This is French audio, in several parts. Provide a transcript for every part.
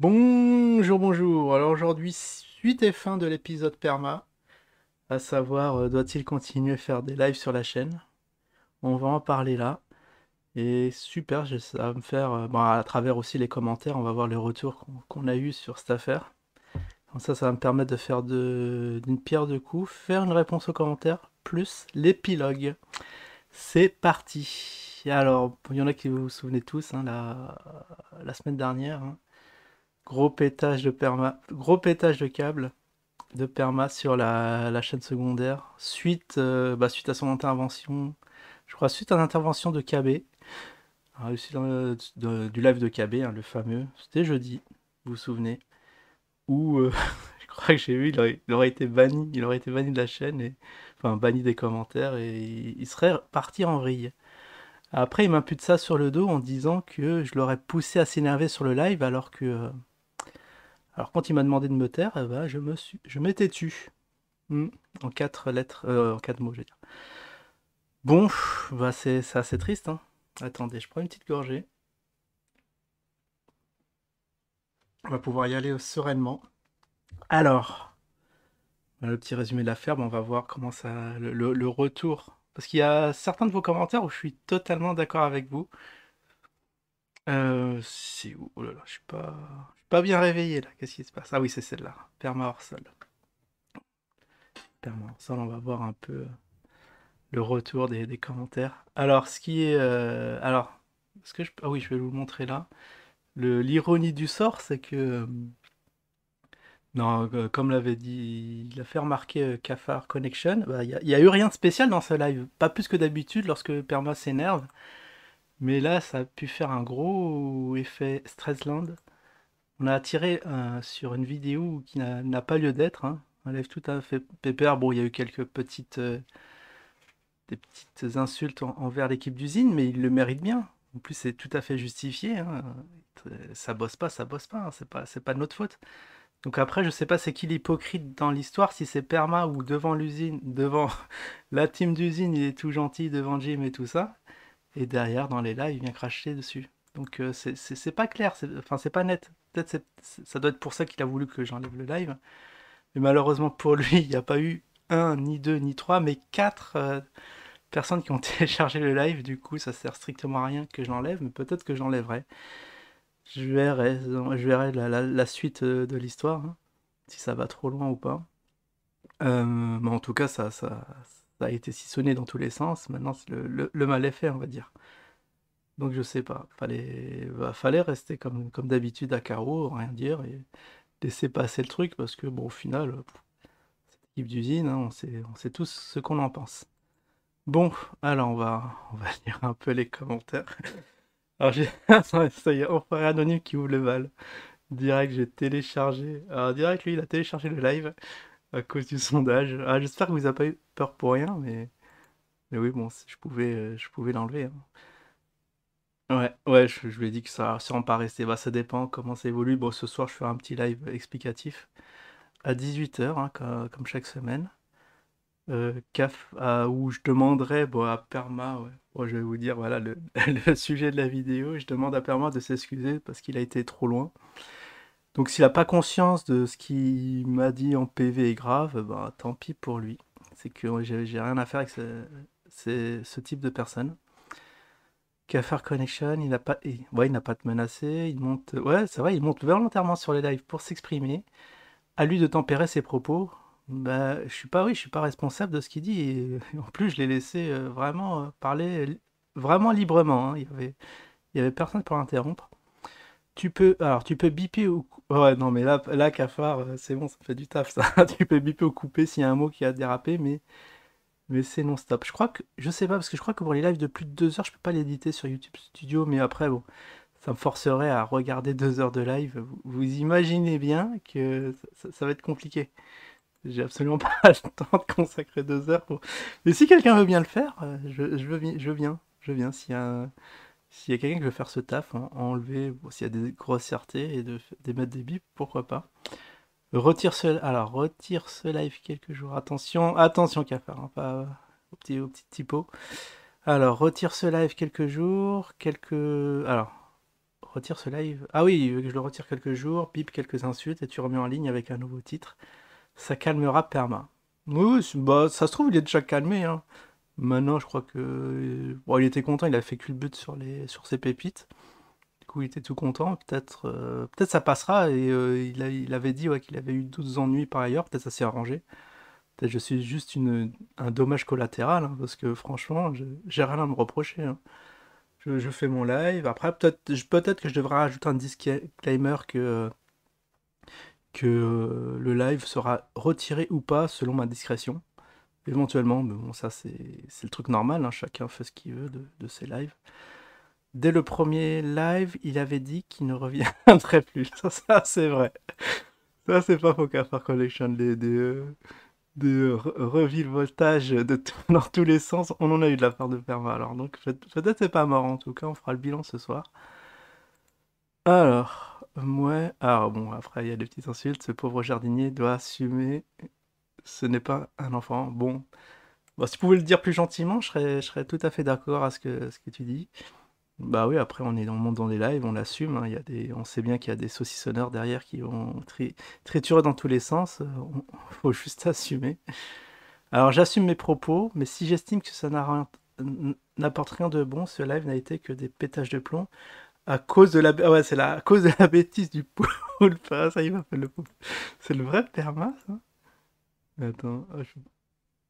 Bonjour, bonjour. Alors aujourd'hui, suite et fin de l'épisode Perma, à savoir doit-il continuer à faire des lives sur la chaîne? On va en parler là. Et super, ça va me faire, bon, à travers aussi les commentaires, on va voir les retours qu'on a eu sur cette affaire. Comme ça va me permettre de faire d'une pierre deux coups, faire une réponse aux commentaires, plus l'épilogue. C'est parti. Alors, il y en a qui vous vous souvenez tous, hein, la semaine dernière, hein, gros pétage de perma, gros pétage de câble de perma sur la chaîne secondaire suite à son intervention, je crois suite à l'intervention de KB, du live de KB, hein, le fameux, c'était jeudi, vous vous souvenez, où je crois que j'ai vu, il aurait été banni de la chaîne, enfin banni des commentaires, et il serait parti en vrille. Après, il m'impute ça sur le dos en disant que je l'aurais poussé à s'énerver sur le live, alors quand il m'a demandé de me taire, eh ben, je m'étais tu. Hmm. En quatre lettres, en quatre mots, je veux dire. Bon, bah c'est assez triste, hein. Attendez, je prends une petite gorgée. On va pouvoir y aller sereinement. Alors, le petit résumé de l'affaire, bah, on va voir comment ça, le retour. Parce qu'il y a certains de vos commentaires où je suis totalement d'accord avec vous. C'est où? Oh là là, je suis pas bien réveillé là. Qu'est-ce qui se passe? Ah oui, c'est celle-là. Perma hors sol. Perma hors sol, on va voir un peu le retour des commentaires. Alors, ah oui, je vais vous le montrer là. L'ironie du sort, c'est que, non, comme l'avait dit, il a fait remarquer Cafard Connection, bah, il y a eu rien de spécial dans ce live. Pas plus que d'habitude lorsque Perma s'énerve. Mais là, ça a pu faire un gros effet Streisand. On a attiré sur une vidéo qui n'a pas lieu d'être, hein. Un live tout à fait pépère. Bon, il y a eu quelques des petites insultes envers l'équipe d'usine, mais il le mérite bien. En plus, c'est tout à fait justifié, hein. Ça bosse pas, hein. C'est pas de notre faute. Donc après, je sais pas c'est qui l'hypocrite dans l'histoire, si c'est Perma ou devant l'usine, devant la team d'usine, il est tout gentil devant Jim et tout ça, et derrière, dans les lives, il vient cracher dessus. Donc c'est pas clair, enfin c'est pas net. Peut-être ça doit être pour ça qu'il a voulu que j'enlève le live. Mais malheureusement pour lui, il n'y a pas eu un, ni deux, ni trois, mais quatre personnes qui ont téléchargé le live. Du coup, ça sert strictement à rien que je l'enlève, mais peut-être que je l'enlèverai. Je verrai la suite de l'histoire, hein, si ça va trop loin ou pas. Mais en tout cas, ça a été sissonné dans tous les sens. Maintenant, le mal est fait, on va dire. Donc je sais pas. Fallait rester comme d'habitude à carreau, rien dire et laisser passer le truc parce que bon, au final, cette équipe d'usine, hein, on sait tous ce qu'on en pense. Bon, alors on va lire un peu les commentaires. Alors j'ai, ça y est, on frère anonyme qui ouvre le bal. Direct, j'ai téléchargé. Alors direct, lui, il a téléchargé le live à cause du sondage. Ah, j'espère que vous n'avez pas eu peur pour rien, mais oui, bon, si je pouvais l'enlever, hein. Ouais, ouais, je lui ai dit que ça va sûrement pas rester. Bah, ça dépend comment ça évolue. Bon, ce soir, je ferai un petit live explicatif à 18 h, hein, comme chaque semaine. Où je demanderai bon, à Perma, ouais. Bon, je vais vous dire, voilà, le sujet de la vidéo. Je demande à Perma de s'excuser parce qu'il a été trop loin. Donc, s'il n'a pas conscience de ce qu'il m'a dit en PV est grave, bah, tant pis pour lui. C'est que j'ai rien à faire avec ce type de personne. Cafard Connection, ouais, il n'a pas te menacé, il monte, ouais, c'est vrai, il monte volontairement sur les lives pour s'exprimer. À lui de tempérer ses propos. Bah, oui, je suis pas responsable de ce qu'il dit. Et en plus, je l'ai laissé vraiment parler vraiment librement, hein. Il y avait personne pour l'interrompre. Tu peux biper ou, ouais, non, mais là, Cafard, c'est bon, ça fait du taf, ça. Tu peux biper ou couper s'il y a un mot qui a dérapé, mais c'est non-stop. Je sais pas, parce que je crois que pour les lives de plus de 2 heures, je peux pas l'éditer sur YouTube Studio, mais après, bon, ça me forcerait à regarder 2 heures de live. Vous imaginez bien que ça va être compliqué. J'ai absolument pas le temps de consacrer 2 heures pour. Mais si quelqu'un veut bien le faire, je viens. S'il y a quelqu'un qui veut faire ce taf, enlever, bon, s'il y a des grossièretés et d'émettre des bips, pourquoi pas. Retire ce live quelques jours. Attention, attention, cafard, hein, pas au petit typo. Alors, retire ce live quelques jours, Alors, retire ce live. Ah oui, je le retire quelques jours, bip quelques insultes et tu remets en ligne avec un nouveau titre. Ça calmera perma. Oui, oui, bah, ça se trouve, il est déjà calmé, hein. Maintenant, je crois que. Bon, il était content, il a fait culbute sur ses pépites. Du coup, il était tout content. Peut-être ça passera. Et il avait dit ouais, qu'il avait eu d'autres ennuis par ailleurs. Peut-être ça s'est arrangé. Peut-être je suis juste un dommage collatéral, hein, parce que franchement, j'ai rien à me reprocher, hein. Je fais mon live. Après, peut-être que je devrais rajouter un disclaimer que le live sera retiré ou pas selon ma discrétion. Éventuellement, mais bon, ça c'est le truc normal, hein, chacun fait ce qu'il veut de ses lives. Dès le premier live, il avait dit qu'il ne reviendrait plus. Ça c'est vrai. Ça, c'est pas faux qu'à faire collection des revirevoltages dans tous les sens. On en a eu de la part de Perma. Alors, donc, peut-être c'est pas mort en tout cas. On fera le bilan ce soir. Alors, ouais. Alors, bon, après, il y a des petites insultes. Ce pauvre jardinier doit assumer. Ce n'est pas un enfant. Bon. Bon, si tu pouvais le dire plus gentiment, je serais tout à fait d'accord à ce que tu dis. Bah oui, après on est dans le monde dans les lives, on l'assume, hein, on sait bien qu'il y a des saucissonneurs derrière qui vont triturer dans tous les sens, faut juste assumer. Alors j'assume mes propos, mais si j'estime que ça n'apporte rien de bon, ce live n'a été que des pétages de plomb à cause de ah ouais, c'est à cause de la bêtise du poulpe. Ah, ça y m'appelle le poulpe. C'est le vrai perma, ça? Attends,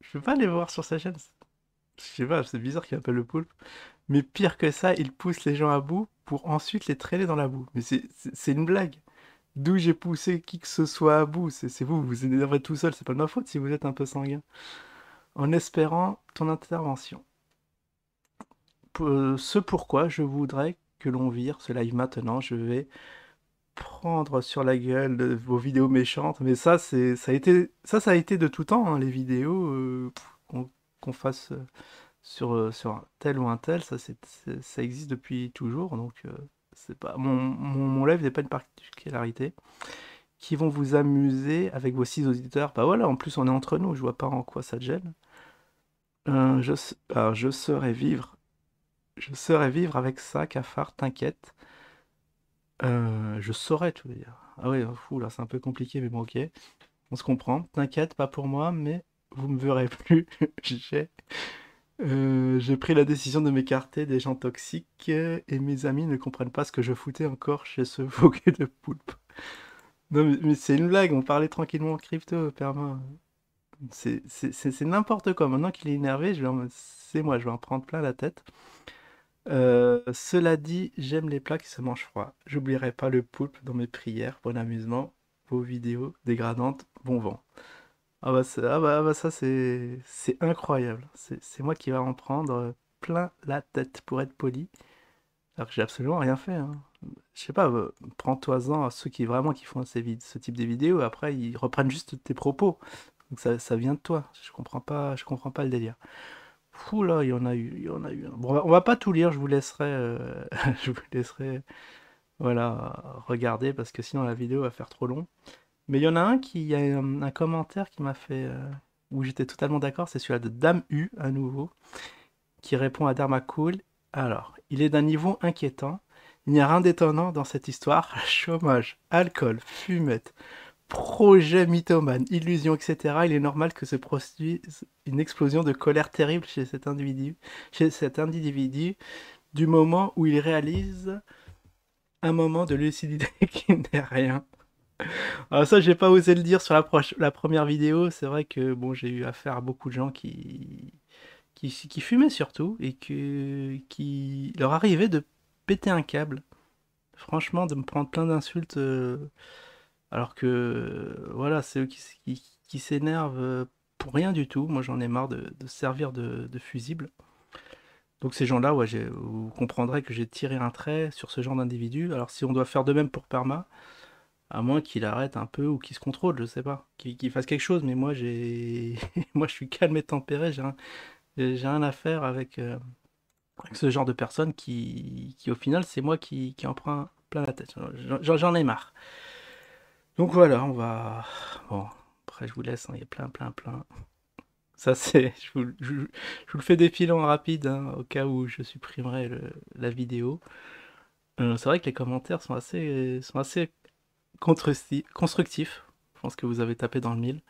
je peux pas aller voir sur sa chaîne. Je sais pas, c'est bizarre qu'il appelle le poulpe. Mais pire que ça, il pousse les gens à bout pour ensuite les traîner dans la boue. Mais c'est une blague. D'où j'ai poussé qui que ce soit à bout. C'est vous, vous énervez tout seul, c'est pas de ma faute si vous êtes un peu sanguin. En espérant ton intervention. Ce pourquoi je voudrais que l'on vire ce live maintenant. Je vais prendre sur la gueule de vos vidéos méchantes. Mais ça a été de tout temps, hein, les vidéos qu'on fasse. Sur un tel ou un tel, ça existe depuis toujours, donc c'est pas mon live n'est pas une particularité. Qui vont vous amuser avec vos 6 auditeurs. Bah voilà, en plus on est entre nous, je vois pas en quoi ça te gêne. Alors, je saurais vivre avec ça, cafard, t'inquiète. Je saurais, tu veux dire. Ah ouais, fou, là c'est un peu compliqué, mais bon, ok. On se comprend. T'inquiète, pas pour moi, mais vous me verrez plus. J'ai pris la décision de m'écarter des gens toxiques et mes amis ne comprennent pas ce que je foutais encore chez ce voguet de poulpe. Non mais c'est une blague, on parlait tranquillement en crypto, Perma. C'est n'importe quoi. Maintenant qu'il est énervé, c'est moi, je vais en prendre plein la tête. Cela dit, j'aime les plats qui se mangent froid. J'oublierai pas le poulpe dans mes prières. Bon amusement, vos vidéos dégradantes, bon vent. Ah bah, ça c'est incroyable. C'est moi qui va en prendre plein la tête pour être poli. Alors que j'ai absolument rien fait, hein. Je sais pas, prends-toi-en à ceux qui font ce type de vidéos. Après, ils reprennent juste tes propos. Donc ça vient de toi. Je comprends pas le délire. Fou là, il y en a eu, un. Bon, on va pas tout lire. Je vous laisserai, je vous laisserai, voilà, regarder parce que sinon la vidéo va faire trop long. Mais il y en a un qui a un commentaire qui m'a fait. Où j'étais totalement d'accord, c'est celui-là de Dame U, à nouveau, qui répond à Dharmacool. Alors, il est d'un niveau inquiétant. Il n'y a rien d'étonnant dans cette histoire. Chômage, alcool, fumette, projet mythomane, illusion, etc. Il est normal que se produise une explosion de colère terrible chez cet individu, du moment où il réalise un moment de lucidité qui n'est rien. Alors ça, j'ai pas osé le dire sur la première vidéo. C'est vrai que bon, j'ai eu affaire à beaucoup de gens qui fumaient surtout et qui leur arrivait de péter un câble. Franchement, de me prendre plein d'insultes alors que voilà, c'est eux qui s'énervent pour rien du tout. Moi, j'en ai marre de servir de fusible. Donc ces gens-là, ouais, vous comprendrez que j'ai tiré un trait sur ce genre d'individu. Alors si on doit faire de même pour Perma, à moins qu'il arrête un peu ou qu'il se contrôle, je sais pas. Qu'il fasse quelque chose, mais moi moi je suis calme et tempéré, j'ai rien à faire avec ce genre de personnes qui au final c'est moi qui en prends plein la tête. J'en ai marre. Donc voilà, on va. Bon, après je vous laisse, hein, il y a plein. Ça c'est. Je vous le fais défiler en rapide, hein, au cas où je supprimerai la vidéo. C'est vrai que les commentaires sont assez constructifs. Je pense que vous avez tapé dans le mille.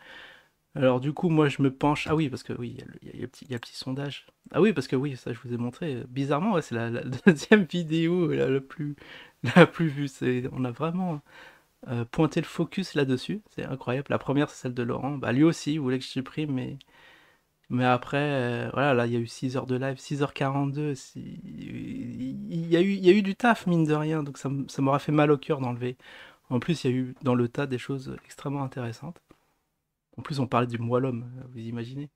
Alors du coup, moi je me penche. Ah oui, parce que oui, il y a le petit sondage. Ah oui, parce que oui, ça je vous ai montré. Bizarrement, ouais, c'est la deuxième vidéo la plus vue. On a vraiment pointé le focus là-dessus. C'est incroyable. La première, c'est celle de Laurent. Bah lui aussi, il voulait que je supprime, mais après, voilà, là, il y a eu 6 heures de live, 6h42. Il y a eu du taf, mine de rien, donc ça m'aura fait mal au cœur d'enlever. En plus, il y a eu dans le tas des choses extrêmement intéressantes. En plus, on parlait du Wallom, vous imaginez?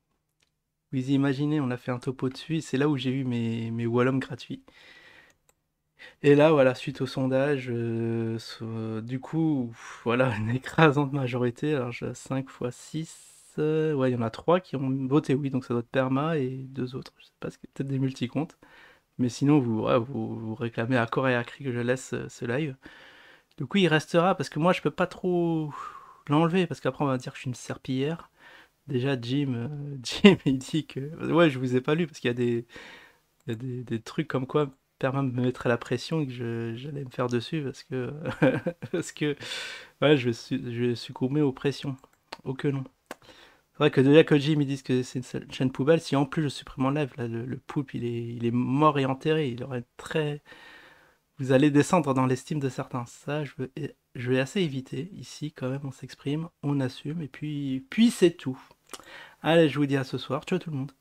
Vous imaginez, on a fait un topo dessus, et c'est là où j'ai eu mes Wallom gratuits. Et là, voilà, suite au sondage, du coup, voilà, une écrasante majorité. Alors, 5 fois 6, ouais, il y en a 3 qui ont voté oui, donc ça doit être Perma et 2 autres. Je sais pas, peut-être des multicomptes. Mais sinon, vous réclamez à corps et à cri que je laisse ce live. Du coup, il restera, parce que moi, je peux pas trop l'enlever, parce qu'après, on va dire que je suis une serpillière. Déjà, Jim, il dit que... Ouais, je vous ai pas lu, parce qu'il y a des trucs comme quoi Perma me mettrait la pression et que j'allais me faire dessus, parce que... parce que... Ouais, je vais succomber aux pressions. Oh que non. C'est vrai que déjà que Jim, ils disent que c'est une chaîne poubelle, si en plus je supprime en live, là, le poulpe, il est mort et enterré, il aurait très... Vous allez descendre dans l'estime de certains. Ça, je vais assez éviter. Ici, quand même, on s'exprime, on assume, et puis c'est tout. Allez, je vous dis à ce soir. Ciao tout le monde.